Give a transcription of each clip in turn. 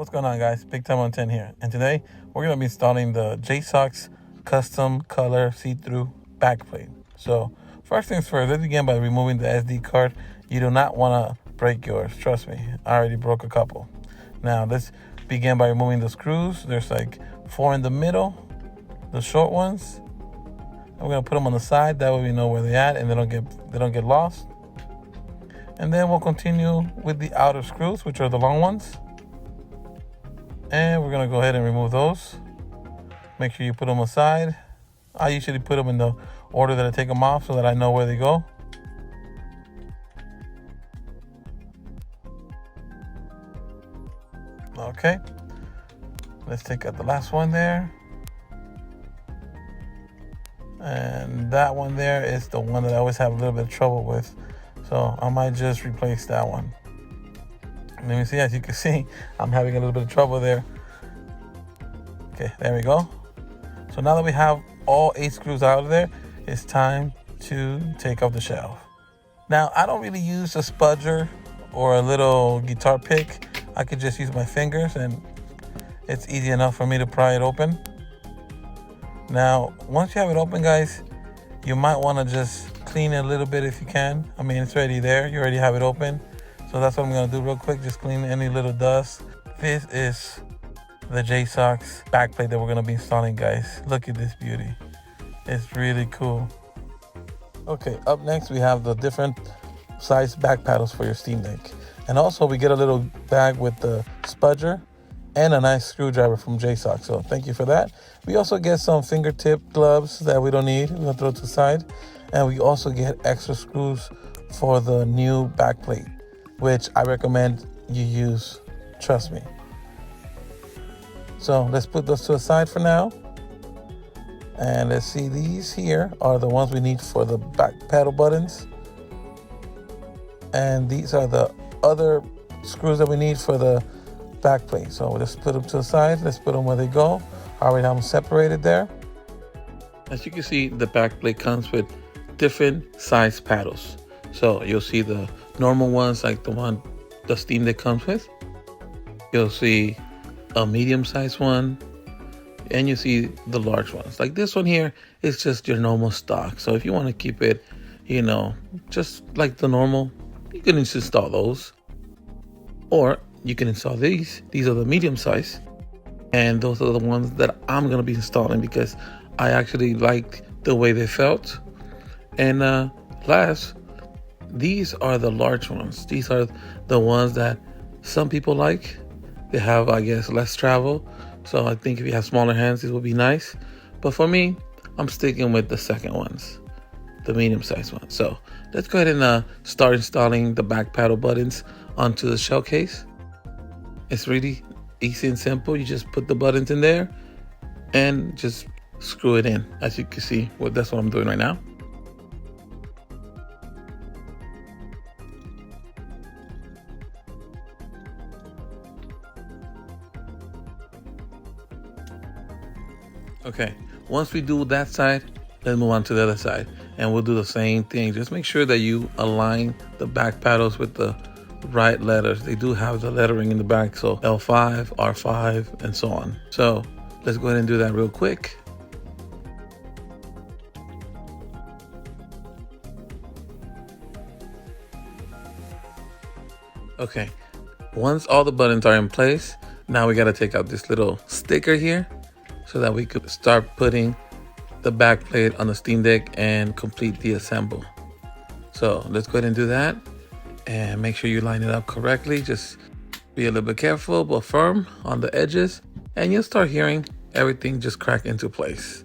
What's going on, guys? Big Time on 10 here, and today we're going to be installing the JSAUX custom color see-through backplate. So first things first, let's begin by removing the SD card. You do not want to break yours, trust me. I already broke a couple. Now let's begin by removing the screws. There's like 4 in the middle, the short ones. And we're going to put them on the side, that way we know where they're at and they don't get lost. And then we'll continue with the outer screws, which are the long ones. And we're going to go ahead and remove those. Make sure you put them aside. I usually put them in the order that I take them off so that I know where they go. Okay. Let's take out the last one there. And that one there is the one that I always have a little bit of trouble with. So I might just replace that one. Let me see, as you can see, I'm having a little bit of trouble there. Okay, there we go. So now that we have all 8 screws out of there, it's time to take off the shelf. Now, I don't really use a spudger or a little guitar pick. I could just use my fingers and it's easy enough for me to pry it open. Now, once you have it open, guys, you might want to just clean it a little bit if you can. I mean, it's already there. You already have it open. So that's what I'm going to do real quick. Just clean any little dust. This is the JSAUX backplate that we're going to be installing, guys. Look at this beauty. It's really cool. Okay, up next we have the different size back paddles for your Steam Deck. And also we get a little bag with the spudger and a nice screwdriver from JSAUX. So thank you for that. We also get some fingertip gloves that we don't need. We're going to throw to the side. And we also get extra screws for the new backplate, which I recommend you use, trust me. So let's put those to the side for now. And let's see, these here are the ones we need for the back paddle buttons. And these are the other screws that we need for the back plate. So let's put them to the side. Let's put them where they go. All right, I'm separated there. As you can see, the back plate comes with different size paddles. So you'll see the normal ones, like the Steam Deck comes with. You'll see a medium-sized one, and you see the large ones. Like this one here is just your normal stock. So if you want to keep it, just like the normal, you can just install those. Or you can install these. These are the medium size. And those are the ones that I'm going to be installing because I actually like the way they felt. And last, these are the large ones. These are the ones that some people like. They have, I guess, less travel. So I think if you have smaller hands, these will be nice. But for me, I'm sticking with the second ones, the medium-sized ones. So let's go ahead and start installing the back paddle buttons onto the shell case. It's really easy and simple. You just put the buttons in there and just screw it in. As you can see, that's what I'm doing right now. Okay, once we do that side, let's move on to the other side and we'll do the same thing. Just make sure that you align the back paddles with the right letters. They do have the lettering in the back, so L5, R5, and so on. So let's go ahead and do that real quick. Okay, once all the buttons are in place, now we got to take out this little sticker here so that we could start putting the back plate on the Steam Deck and complete the assemble. So let's go ahead and do that and make sure you line it up correctly. Just be a little bit careful but firm on the edges and you'll start hearing everything just crack into place.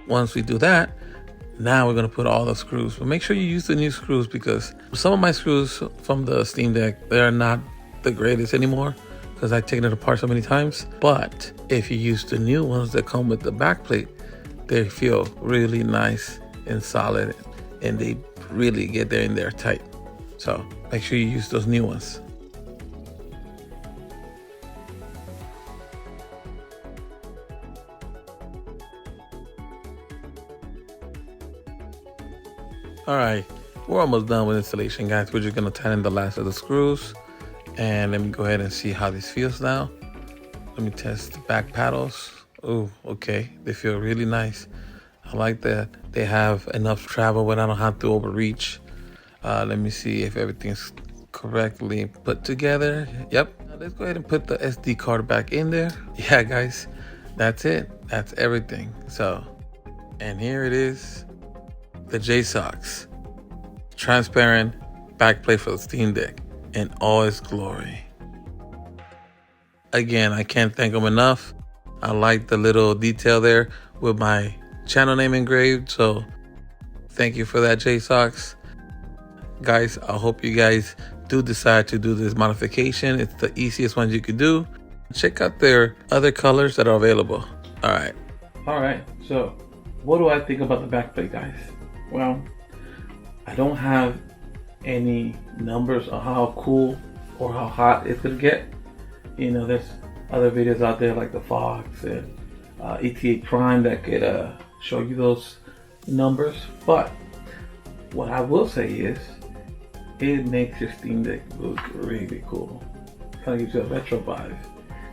Once we do that, now we're going to put all the screws, but make sure you use the new screws because some of my screws from the Steam Deck, they're not the greatest anymore because I've taken it apart so many times. But if you use the new ones that come with the back plate, they feel really nice and solid and they really get there in there tight. So make sure you use those new ones. All right, we're almost done with installation, guys. We're just gonna tighten the last of the screws And let me go ahead and see how this feels now. Let me test the back paddles. Oh, okay, they feel really nice. I like that they have enough travel when I don't have to overreach. Let me see if everything's correctly put together. Yep. Now let's go ahead and put the SD card back in there. Yeah, guys, that's it. That's everything. So, and here it is, the JSAUX transparent backplate for the Steam Deck in all its glory. Again, I can't thank them enough. I like the little detail there with my channel name engraved. So thank you for that, JSAUX. Guys, I hope you guys do decide to do this modification. It's the easiest one you could do. Check out their other colors that are available. All right, so what do I think about the backplate, guys? Well, I don't have any numbers on how cool or how hot it's gonna get. You know, there's other videos out there like the Fox and ETA Prime that could show you those numbers. But what I will say is, it makes your Steam Deck look really cool. Kind of gives you a retro vibe.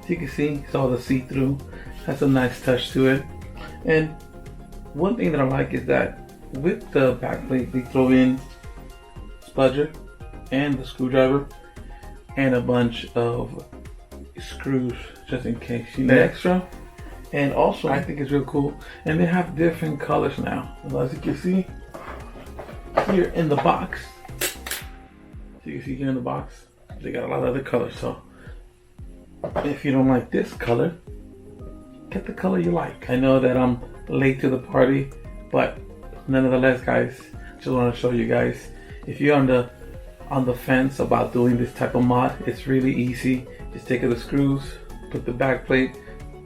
As you can see, it's all the see-through. Has a nice touch to it. And one thing that I like is that with the backplate, they throw in spudger and the screwdriver and a bunch of screws just in case you need extra. And also, I think it's real cool, and they have different colors now. As you can see here in the box, they got a lot of other colors. So if you don't like this color, get the color you like. I know that I'm late to the party, but nonetheless, guys, just want to show you guys, if you're on the fence about doing this type of mod, it's really easy. Just take the screws, put the back plate,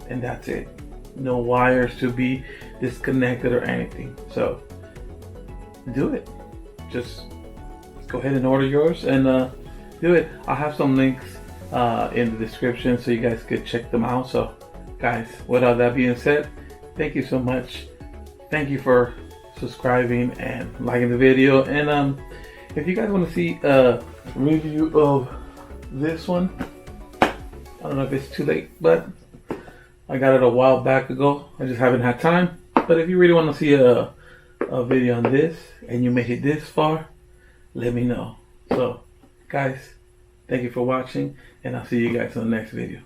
and that's it. No wires to be disconnected or anything. So do it. Just go ahead and order yours and do it. I'll have some links in the description so you guys could check them out. So guys, without that being said, thank you so much. Thank you for subscribing and liking the video. And if you guys want to see a review of this one, I don't know if it's too late, but I got it a while back ago. I just haven't had time. But if you really want to see a video on this and you made it this far, let me know. So guys, thank you for watching, and I'll see you guys in the next video.